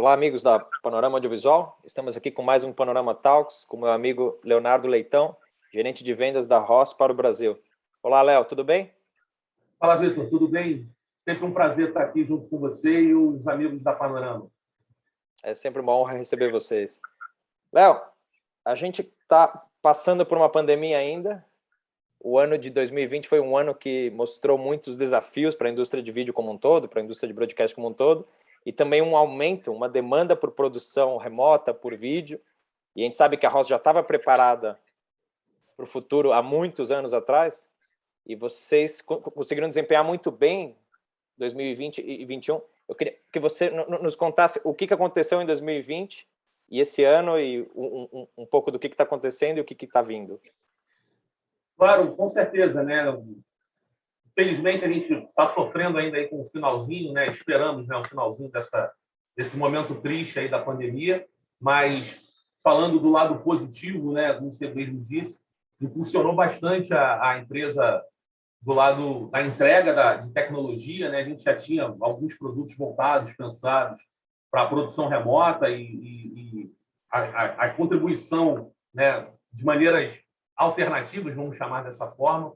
Olá, amigos da Panorama Audiovisual. Estamos aqui com mais um Panorama Talks com meu amigo Leonardo Leitão, gerente de vendas da Ross para o Brasil. Olá, Léo, tudo bem? Fala, Vitor, tudo bem? Sempre um prazer estar aqui junto com você e os amigos da Panorama. É sempre uma honra receber vocês. Léo, a gente está passando por uma pandemia ainda. O ano de 2020 foi um ano que mostrou muitos desafios para a indústria de vídeo como um todo, para a indústria de broadcast como um todo, e também um aumento, uma demanda por produção remota, por vídeo. E a gente sabe que a Ross já estava preparada para o futuro há muitos anos atrás, e vocês conseguiram desempenhar muito bem 2020 e 2021. Eu queria que você nos contasse o que aconteceu em 2020 e esse ano, e um pouco do que está acontecendo e o que está vindo. Claro, com certeza, né? Felizmente, a gente está sofrendo ainda aí com o finalzinho, né? Esperamos, né, o finalzinho desse momento triste aí da pandemia, mas falando do lado positivo, né, como você mesmo disse, impulsionou bastante a empresa do lado da entrega de tecnologia, né? A gente já tinha alguns produtos voltados, pensados para a produção remota e a contribuição, né, de maneiras alternativas, vamos chamar dessa forma.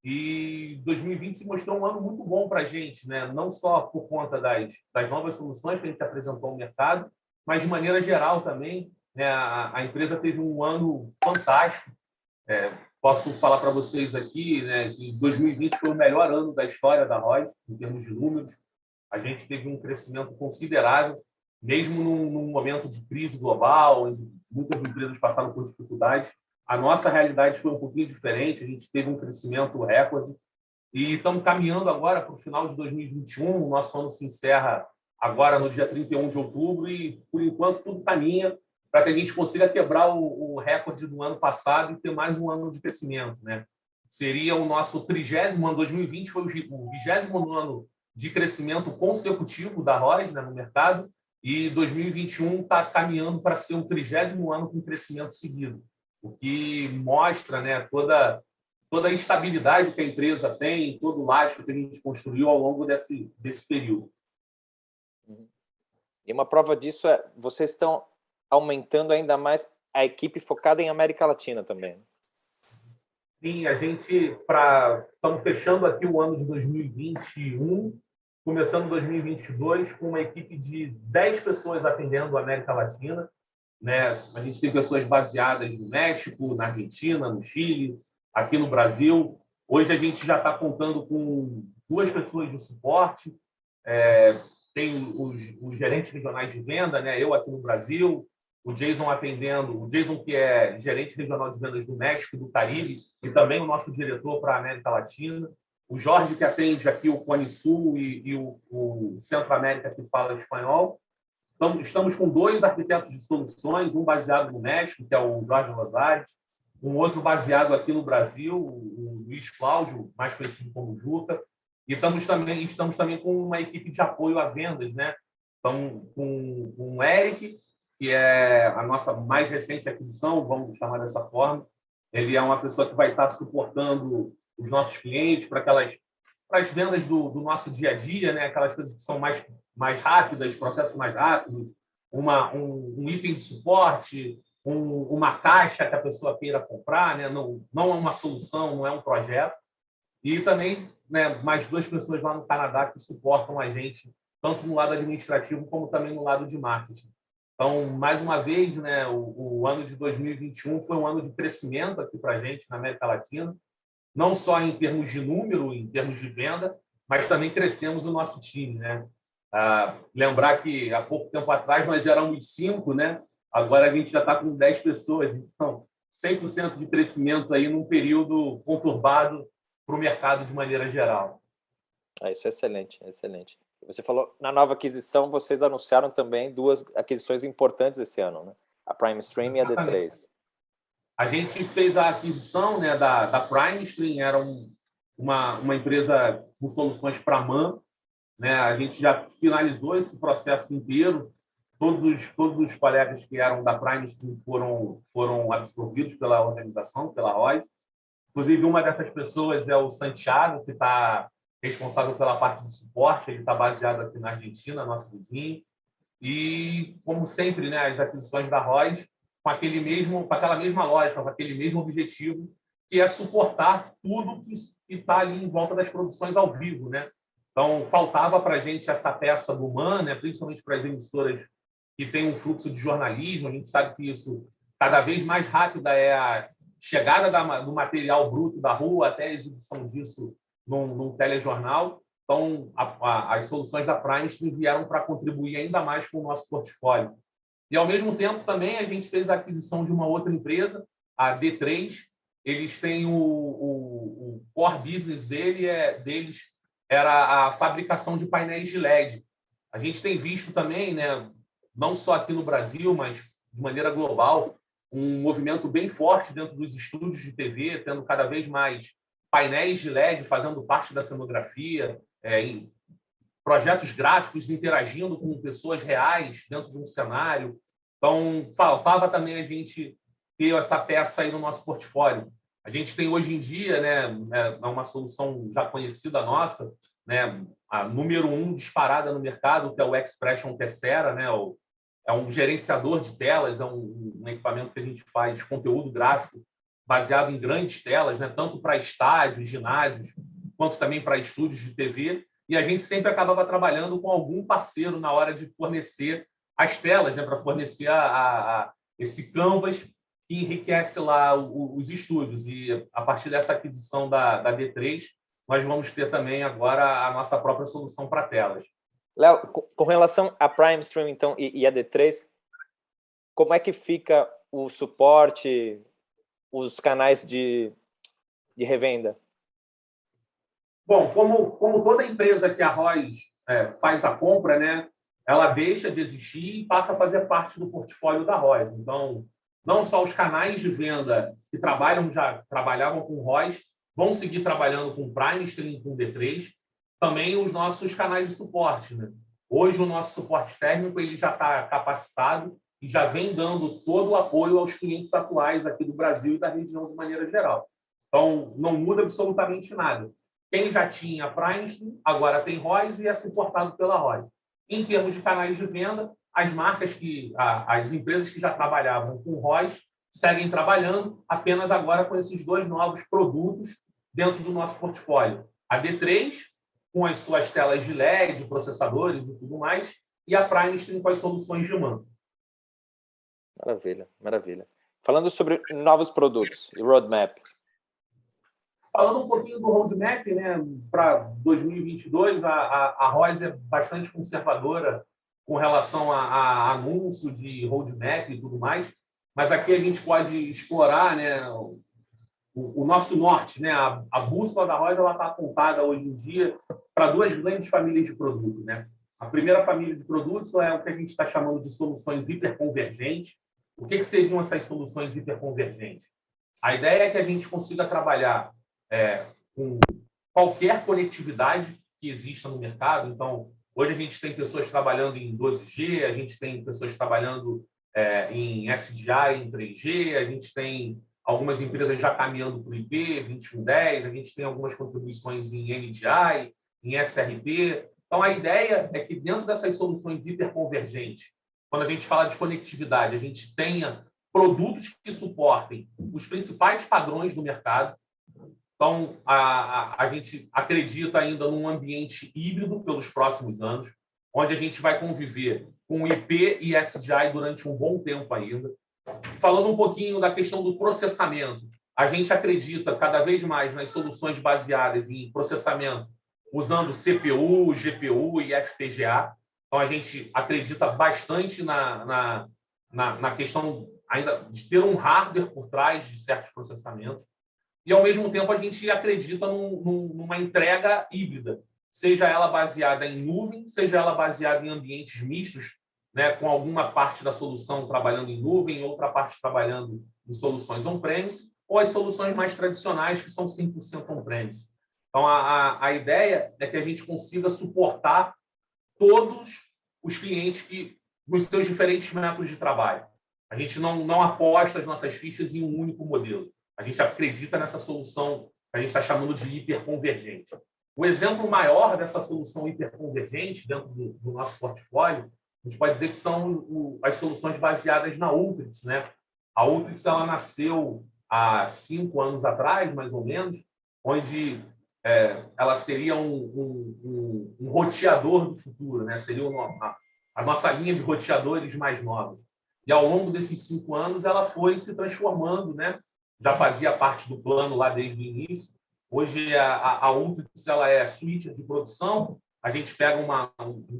E 2020 se mostrou um ano muito bom para a gente, né? Não só por conta das novas soluções que a gente apresentou ao mercado, mas de maneira geral também, né? A empresa teve um ano fantástico. Posso falar para vocês aqui, né, que 2020 foi o melhor ano da história da Ross, em termos de números. A gente teve um crescimento considerável, mesmo num momento de crise global, onde muitas empresas passaram por dificuldades. A nossa realidade foi um pouquinho diferente, a gente teve um crescimento recorde e estamos caminhando agora para o final de 2021. O nosso ano se encerra agora no dia 31 de outubro e, por enquanto, tudo caminha para que a gente consiga quebrar o recorde do ano passado e ter mais um ano de crescimento, né? Seria o nosso 30º ano. 2020 foi o 20º ano de crescimento consecutivo da Ross, né, no mercado, e 2021 está caminhando para ser o 30º ano com crescimento seguido, o que mostra, né, toda a estabilidade que a empresa tem, todo o lastro que a gente construiu ao longo desse período. E uma prova disso é vocês estão aumentando ainda mais a equipe focada em América Latina também. Sim, a gente estamos fechando aqui o ano de 2021, começando 2022 com uma equipe de 10 pessoas atendendo a América Latina, né? A gente tem pessoas baseadas no México, na Argentina, no Chile, aqui no Brasil. Hoje a gente já está contando com 2 pessoas de suporte, tem os gerentes regionais de venda, né? Eu aqui no Brasil, o Jason atendendo, o Jason que é gerente regional de vendas do México e do Caribe, e também o nosso diretor para a América Latina, o Jorge que atende aqui o Cone Sul e o Centro América que fala espanhol. Então, estamos com 2 arquitetos de soluções, um baseado no México, que é o Jorge Rosares, um outro baseado aqui no Brasil, o Luiz Cláudio, mais conhecido como Juca, e estamos também com uma equipe de apoio a vendas, né? Então, com o Eric, que é a nossa mais recente aquisição, vamos chamar dessa forma. Ele é uma pessoa que vai estar suportando os nossos clientes para as vendas do nosso dia a dia, né? Aquelas coisas que são mais rápidas, processos mais rápidos, um item de suporte, uma caixa que a pessoa queira comprar, né? Não é uma solução, não é um projeto. E também, né, mais 2 pessoas lá no Canadá que suportam a gente, tanto no lado administrativo como também no lado de marketing. Então, mais uma vez, né, o ano de 2021 foi um ano de crescimento aqui para a gente na América Latina, não só em termos de número, em termos de venda, mas também crescemos o nosso time, né? Lembrar que há pouco tempo atrás nós éramos 5, né? Agora a gente já está com 10 pessoas, então 100% de crescimento aí num período conturbado para o mercado de maneira geral. Isso é excelente, excelente. Você falou, na nova aquisição, vocês anunciaram também 2 aquisições importantes esse ano, né? A PrimeStream e a D3. A gente fez a aquisição, né, da PrimeStream, era uma empresa com soluções para MAN, né? A gente já finalizou esse processo inteiro. Todos os colegas que eram da PrimeStream foram absorvidos pela organização, pela Ross. Inclusive, uma dessas pessoas é o Santiago, que está responsável pela parte de suporte. Ele está baseado aqui na Argentina, nosso vizinho. E, como sempre, né, as aquisições da ROIS com aquela mesma lógica, com aquele mesmo objetivo, que é suportar tudo que está ali em volta das produções ao vivo, né? Então, faltava para a gente essa peça do MAN, né, principalmente para as emissoras que têm um fluxo de jornalismo. A gente sabe que isso, cada vez mais rápida é a chegada do material bruto da rua até a exibição disso num telejornal. Então, as soluções da Prime vieram para contribuir ainda mais com o nosso portfólio. E, ao mesmo tempo, também a gente fez a aquisição de uma outra empresa, a D3. Eles têm o core business deles era a fabricação de painéis de LED. A gente tem visto também, né, não só aqui no Brasil, mas de maneira global, um movimento bem forte dentro dos estúdios de TV, tendo cada vez mais painéis de LED fazendo parte da cenografia, em projetos gráficos interagindo com pessoas reais dentro de um cenário. Então, faltava também a gente ter essa peça aí no nosso portfólio. A gente tem hoje em dia, né, uma solução já conhecida nossa, né, a número 1 disparada no mercado, que é o Expression Tessera, né, é um gerenciador de telas, é um equipamento que a gente faz conteúdo gráfico baseado em grandes telas, né, tanto para estádios, ginásios, quanto também para estúdios de TV. E a gente sempre acabava trabalhando com algum parceiro na hora de fornecer as telas, né, para fornecer esse canvas que enriquece lá os estúdios. E, a partir dessa aquisição da D3, nós vamos ter também agora a nossa própria solução para telas. Léo, com relação à Prime Stream, então, e a D3, como é que fica o suporte, os canais de revenda? Bom, como toda empresa que a ROIS faz a compra, né, ela deixa de existir e passa a fazer parte do portfólio da ROIS. Então, não só os canais de venda que já trabalhavam com ROIS vão seguir trabalhando com Prime Stream, com D3, também os nossos canais de suporte, né? Hoje, o nosso suporte técnico ele já está capacitado e já vem dando todo o apoio aos clientes atuais aqui do Brasil e da região de maneira geral. Então, não muda absolutamente nada. Quem já tinha Prime, agora tem ROIS e é suportado pela ROIS. Em termos de canais de venda, as empresas que já trabalhavam com ROIS seguem trabalhando apenas agora com esses dois novos produtos dentro do nosso portfólio. A D3, com as suas telas de LED, processadores e tudo mais, e a Prime Stream com as soluções de MAN. Maravilha, maravilha. Falando sobre novos produtos e roadmap. Falando um pouquinho do roadmap, né, para 2022, a ROIS é bastante conservadora com relação a anúncio de roadmap e tudo mais, mas aqui a gente pode explorar, né, o nosso norte, né? A bússola da ROIS está apontada hoje em dia para duas grandes famílias de produtos, né? A primeira família de produtos é o que a gente está chamando de soluções hiperconvergentes. O que seriam essas soluções hiperconvergentes? A ideia é que a gente consiga trabalhar com qualquer conectividade que exista no mercado. Então, hoje a gente tem pessoas trabalhando em 12G, a gente tem pessoas trabalhando em SDI, em 3G, a gente tem algumas empresas já caminhando para o IP, 2110, a gente tem algumas contribuições em NDI, em SRT. Então, a ideia é que dentro dessas soluções hiperconvergentes, quando a gente fala de conectividade, a gente tenha produtos que suportem os principais padrões do mercado. Então, a gente acredita ainda num ambiente híbrido pelos próximos anos, onde a gente vai conviver com IP e SDI durante um bom tempo ainda. Falando um pouquinho da questão do processamento, a gente acredita cada vez mais nas soluções baseadas em processamento usando CPU, GPU e FPGA. Então, a gente acredita bastante na questão ainda de ter um hardware por trás de certos processamentos. E, ao mesmo tempo, a gente acredita numa entrega híbrida, seja ela baseada em nuvem, seja ela baseada em ambientes mistos, né, com alguma parte da solução trabalhando em nuvem, outra parte trabalhando em soluções on-premise, ou as soluções mais tradicionais, que são 100% on-premise. Então, a ideia é que a gente consiga suportar todos os clientes nos seus diferentes métodos de trabalho. A gente não aposta as nossas fichas em um único modelo. A gente acredita nessa solução que a gente está chamando de hiperconvergente. O exemplo maior dessa solução hiperconvergente dentro do nosso portfólio a gente pode dizer que são as soluções baseadas na Ultrix, né? A Ultrix ela nasceu há 5 anos atrás, mais ou menos, onde ela seria um roteador do futuro, né? Seria a nossa linha de roteadores mais novos. E ao longo desses 5 anos, ela foi se transformando, né? Já fazia parte do plano lá desde o início. Hoje, a Ultrix ela é switcher de produção. A gente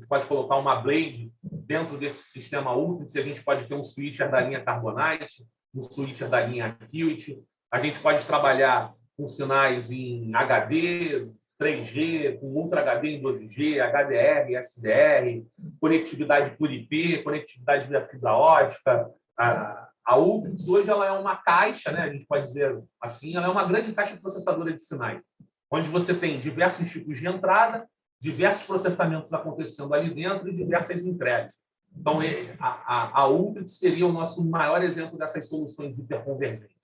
pode colocar uma blade dentro desse sistema Ultrix e a gente pode ter um switcher da linha Carbonite, um switcher da linha Acuity. A gente pode trabalhar com sinais em HD, 3G, com Ultra HD em 12G, HDR, SDR, conectividade por IP, conectividade via fibra ótica. A Ultrix hoje ela é uma caixa, né? A gente pode dizer assim, ela é uma grande caixa processadora de sinais, onde você tem diversos tipos de entrada, diversos processamentos acontecendo ali dentro e diversas entregas. Então, a Ultrix seria o nosso maior exemplo dessas soluções hiperconvergentes.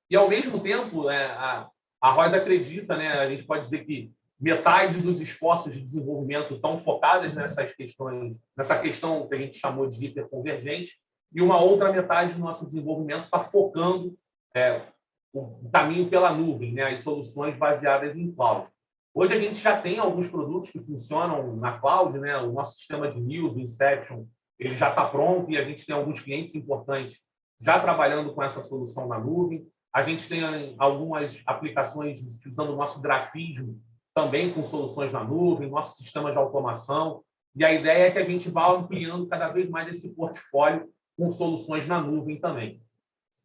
E, ao mesmo tempo, a Rosa acredita, né, a gente pode dizer que metade dos esforços de desenvolvimento estão focados nessas questões, nessa questão que a gente chamou de hiperconvergente, e uma outra metade do nosso desenvolvimento está focando o caminho pela nuvem, né, as soluções baseadas em cloud. Hoje a gente já tem alguns produtos que funcionam na cloud, né? O nosso sistema de news, o Inception, ele já está pronto e a gente tem alguns clientes importantes já trabalhando com essa solução na nuvem. A gente tem algumas aplicações utilizando o nosso grafismo também com soluções na nuvem, nosso sistema de automação. E a ideia é que a gente vá ampliando cada vez mais esse portfólio com soluções na nuvem também.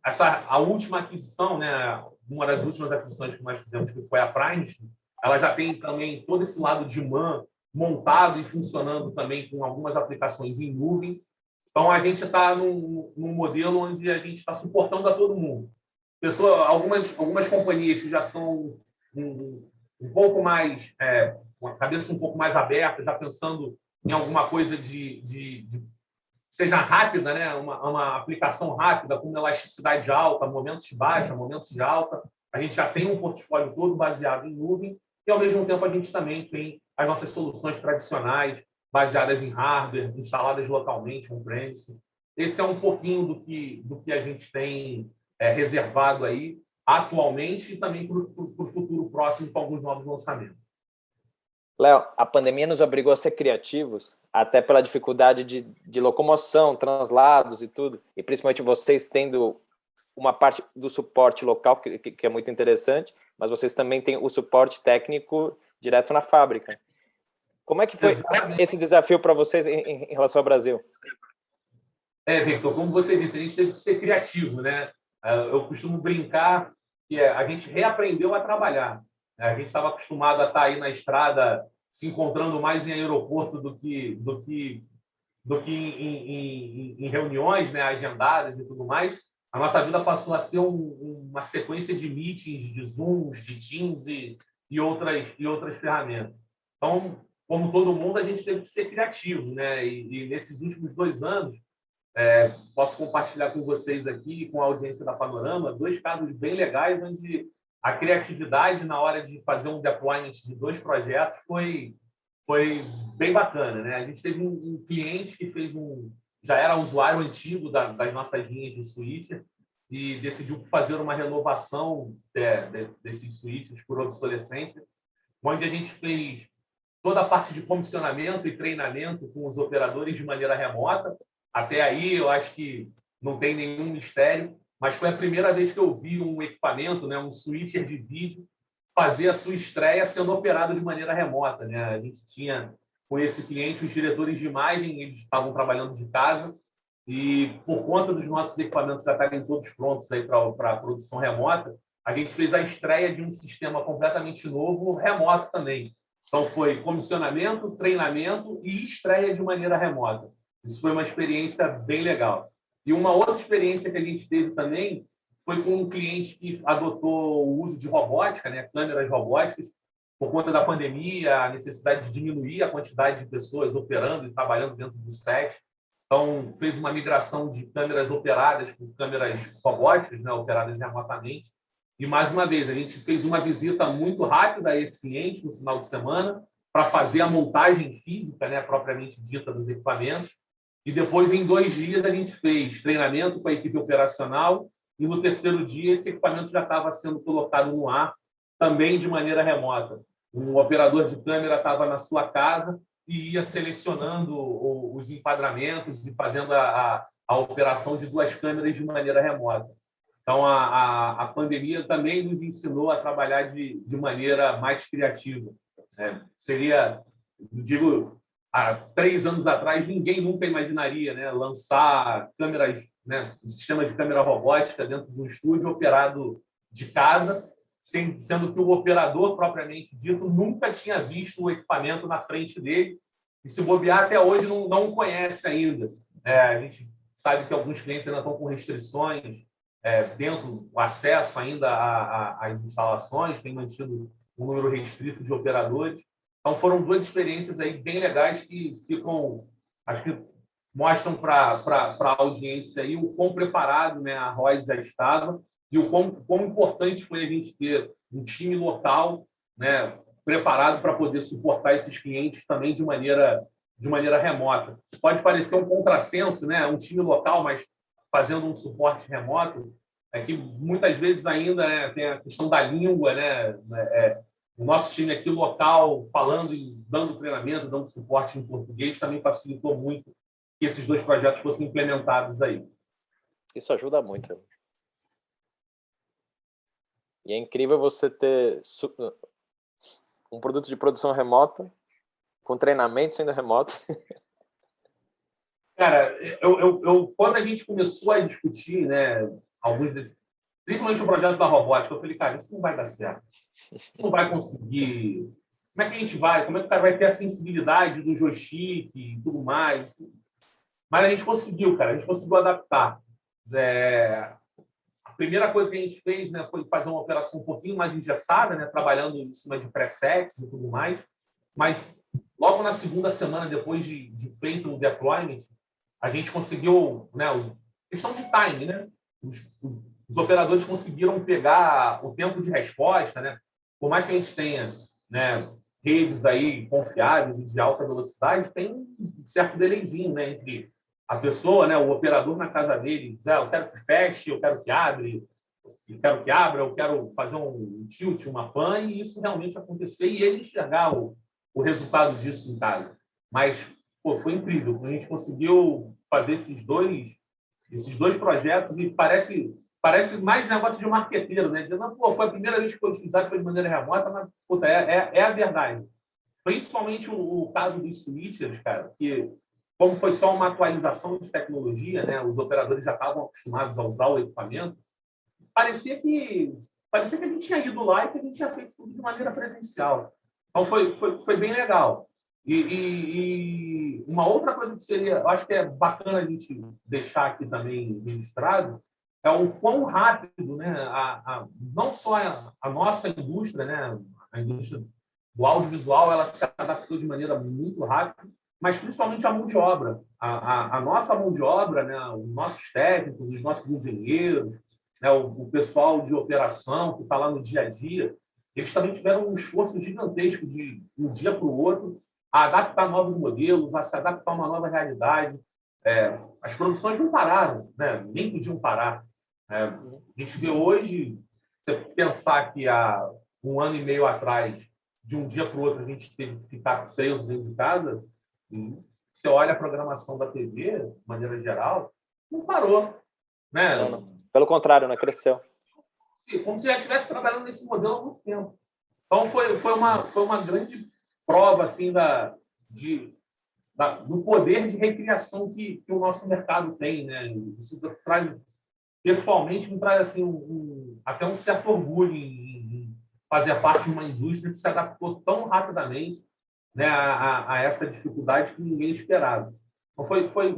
A última aquisição, né? Uma das últimas aquisições que nós fizemos, que foi a Primesty, ela já tem também todo esse lado de MAN montado e funcionando também com algumas aplicações em nuvem. Então, a gente está num modelo onde a gente está suportando a todo mundo. Algumas companhias que já são um pouco mais, com a cabeça um pouco mais aberta, já pensando em alguma coisa seja rápida, né? Uma aplicação rápida, com elasticidade alta, momentos de baixa, momentos de alta. A gente já tem um portfólio todo baseado em nuvem e, ao mesmo tempo, a gente também tem as nossas soluções tradicionais, baseadas em hardware, instaladas localmente, on-premise. Esse é um pouquinho do que a gente tem reservado aí atualmente e também para o futuro próximo com alguns novos lançamentos. Léo, a pandemia nos obrigou a ser criativos, até pela dificuldade de locomoção, translados e tudo, e principalmente vocês tendo uma parte do suporte local, que é muito interessante, mas vocês também têm o suporte técnico direto na fábrica. Como é que foi esse desafio para vocês em relação ao Brasil? Victor, como você disse, a gente teve que ser criativo, né? Eu costumo brincar que a gente reaprendeu a trabalhar. A gente estava acostumado a estar aí na estrada, se encontrando mais em aeroporto do que em reuniões, né, agendadas e tudo mais. A nossa vida passou a ser uma sequência de meetings, de Zooms, de Teams e outras ferramentas. Então, como todo mundo, a gente teve que ser criativo, né? E nesses últimos 2 anos, posso compartilhar com vocês aqui, com a audiência da Panorama, 2 casos bem legais onde a criatividade na hora de fazer um deployment de 2 projetos foi bem bacana, né? A gente teve um cliente que já era usuário antigo das nossas linhas de switcher e decidiu fazer uma renovação desses switches por obsolescência, onde a gente fez toda a parte de comissionamento e treinamento com os operadores de maneira remota. Até aí, eu acho que não tem nenhum mistério, mas foi a primeira vez que eu vi um equipamento, né, um switcher de vídeo, fazer a sua estreia sendo operado de maneira remota, né? A gente tinha, com esse cliente, os diretores de imagem, eles estavam trabalhando de casa e, por conta dos nossos equipamentos já estarem todos prontos para a produção remota, a gente fez a estreia de um sistema completamente novo, remoto também. Então, foi comissionamento, treinamento e estreia de maneira remota. Isso foi uma experiência bem legal. E uma outra experiência que a gente teve também foi com um cliente que adotou o uso de robótica, né, câmeras robóticas, por conta da pandemia, a necessidade de diminuir a quantidade de pessoas operando e trabalhando dentro do set. Então, fez uma migração de câmeras operadas por câmeras robóticas, né, operadas remotamente. E, mais uma vez, a gente fez uma visita muito rápida a esse cliente no final de semana para fazer a montagem física, né, propriamente dita, dos equipamentos. E depois, em 2 dias, a gente fez treinamento com a equipe operacional e no terceiro dia esse equipamento já estava sendo colocado no ar, também de maneira remota. Um operador de câmera estava na sua casa e ia selecionando os enquadramentos e fazendo a operação de 2 câmeras de maneira remota. Então, a pandemia também nos ensinou a trabalhar de maneira mais criativa. Seria, digo, há 3 anos atrás, ninguém nunca imaginaria, né, lançar câmeras, né, um sistema de câmera robótica dentro de um estúdio operado de casa, sendo que o operador, propriamente dito, nunca tinha visto o equipamento na frente dele e, se bobear, até hoje não o conhece ainda. A gente sabe que alguns clientes ainda estão com restrições dentro do acesso ainda às instalações, tem mantido um número restrito de operadores. Então, foram 2 experiências aí bem legais que ficam, acho que mostram para a audiência aí o quão preparado, né, a Royce já estava e o quão importante foi a gente ter um time local, né, preparado para poder suportar esses clientes também de maneira remota. Pode parecer um contrassenso, né, um time local, mas fazendo um suporte remoto, que muitas vezes ainda, né, tem a questão da língua, né, o nosso time aqui local, falando e dando treinamento, dando suporte em português, também facilitou muito que esses 2 projetos fossem implementados aí. Isso ajuda muito. E é incrível você ter um produto de produção remota, com treinamento sendo remoto. Cara, quando a gente começou a discutir, né, alguns desses, principalmente o projeto da robótica, eu falei, cara, isso não vai dar certo. Não vai conseguir. Como é que a gente vai? Como é que o cara vai ter a sensibilidade do joystick e tudo mais? Mas a gente conseguiu, cara. A gente conseguiu adaptar. A primeira coisa que a gente fez, né, foi fazer uma operação um pouquinho mais engessada, né, trabalhando em cima de presets e tudo mais. Mas logo na segunda semana, depois de feito o deployment, a gente conseguiu, né, questão de time, né? Os operadores conseguiram pegar o tempo de resposta, né? Por mais que a gente tenha, né, redes aí confiáveis e de alta velocidade, tem um certo delayzinho, né, entre a pessoa, né, o operador na casa dele, eu quero que feche, eu quero que abra, eu quero fazer um tilt, uma pan, e isso realmente acontecer e ele enxergar o resultado disso em casa. Mas, pô, foi incrível. A gente conseguiu fazer esses dois projetos e parece mais negócio de marqueteiro, né? Dizendo, pô, foi a primeira vez que foi utilizado, foi de maneira remota, mas, puta, é a verdade. Principalmente o caso dos switchers, cara, que, como foi só uma atualização de tecnologia, né? Os operadores já estavam acostumados a usar o equipamento, parecia que a gente tinha ido lá e que a gente tinha feito tudo de maneira presencial. Então, foi bem legal. E uma outra coisa que seria, eu acho que é bacana a gente deixar aqui também registrado, é o quão rápido, né, não só a nossa indústria, né, a indústria do audiovisual, ela se adaptou de maneira muito rápida, mas principalmente a mão de obra. A nossa mão de obra, né, os nossos técnicos, os nossos engenheiros, né, o pessoal de operação que está lá no dia a dia, eles também tiveram um esforço gigantesco de um dia para o outro a adaptar novos modelos, a se adaptar a uma nova realidade. As produções não pararam, né? Nem podiam parar. A gente vê hoje, você pensar que há 1 ano e meio atrás, de um dia para o outro, a gente teve que ficar preso dentro de casa, e você olha a programação da TV, de maneira geral, não parou. Né? Não. Pelo contrário, né? Cresceu. Como se já estivesse trabalhando nesse modelo há muito tempo. Então, foi uma grande prova assim, do poder de recriação que o nosso mercado tem. Né? Isso traz, pessoalmente, me traz assim, até um certo orgulho em fazer parte de uma indústria que se adaptou tão rapidamente, né, a essa dificuldade que ninguém esperava. Então,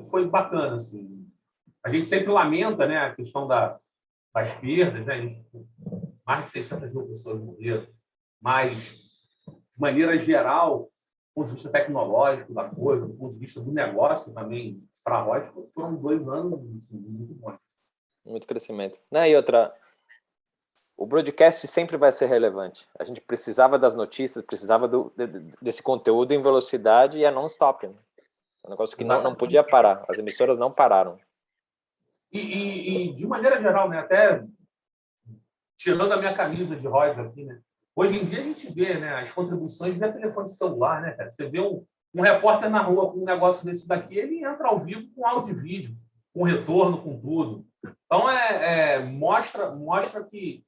foi bacana. Assim. A gente sempre lamenta, né, a questão das perdas, né? Mais de 600 mil pessoas morreram, mas, de maneira geral, do ponto de vista tecnológico da coisa, do ponto de vista do negócio também, para a Roche, foram 2 anos assim, muito bons. Muito crescimento. Né? E outra, o broadcast sempre vai ser relevante. A gente precisava das notícias, precisava desse conteúdo em velocidade e é non-stop. Né? Um negócio que não podia parar. As emissoras não pararam. E de maneira geral, né, até tirando a minha camisa de rosa aqui, né, hoje em dia a gente vê, né, as contribuições via telefone celular, né, cara? Você vê um repórter na rua com um negócio desse daqui, ele entra ao vivo com áudio e vídeo, com retorno, com tudo. Então, mostra que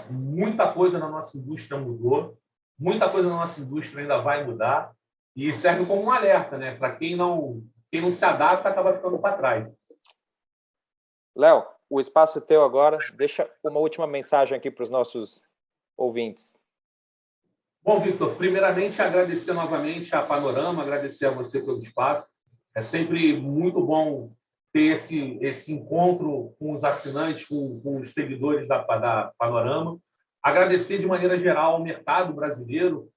muita coisa na nossa indústria mudou, muita coisa na nossa indústria ainda vai mudar, e serve como um alerta, né? Para quem não se adapta, acaba ficando para trás. Léo, o espaço é teu agora. Deixa uma última mensagem aqui para os nossos ouvintes. Bom, Victor, primeiramente agradecer novamente a Panorama, agradecer a você pelo espaço. É sempre muito bom ter esse encontro com os assinantes, com os seguidores da Panorama. Agradecer de maneira geral ao mercado brasileiro.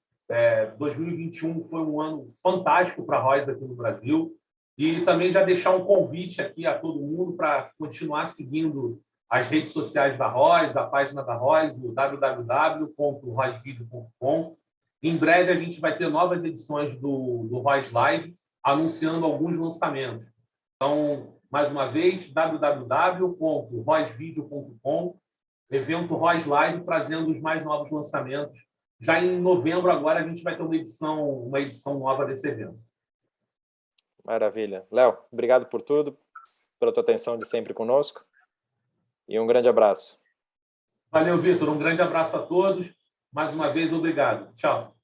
2021 foi um ano fantástico para a Royce aqui no Brasil. E também já deixar um convite aqui a todo mundo para continuar seguindo as redes sociais da Royce, a página da Royce, o www.roycevideo.com. Em breve a gente vai ter novas edições do Royce Live, anunciando alguns lançamentos. Então, mais uma vez, www.roycevideo.com, evento Royce Live, trazendo os mais novos lançamentos. Já em novembro agora a gente vai ter uma edição nova desse evento. Maravilha. Léo, obrigado por tudo, pela tua atenção de sempre conosco. E um grande abraço. Valeu, Vitor. Um grande abraço a todos. Mais uma vez, obrigado. Tchau.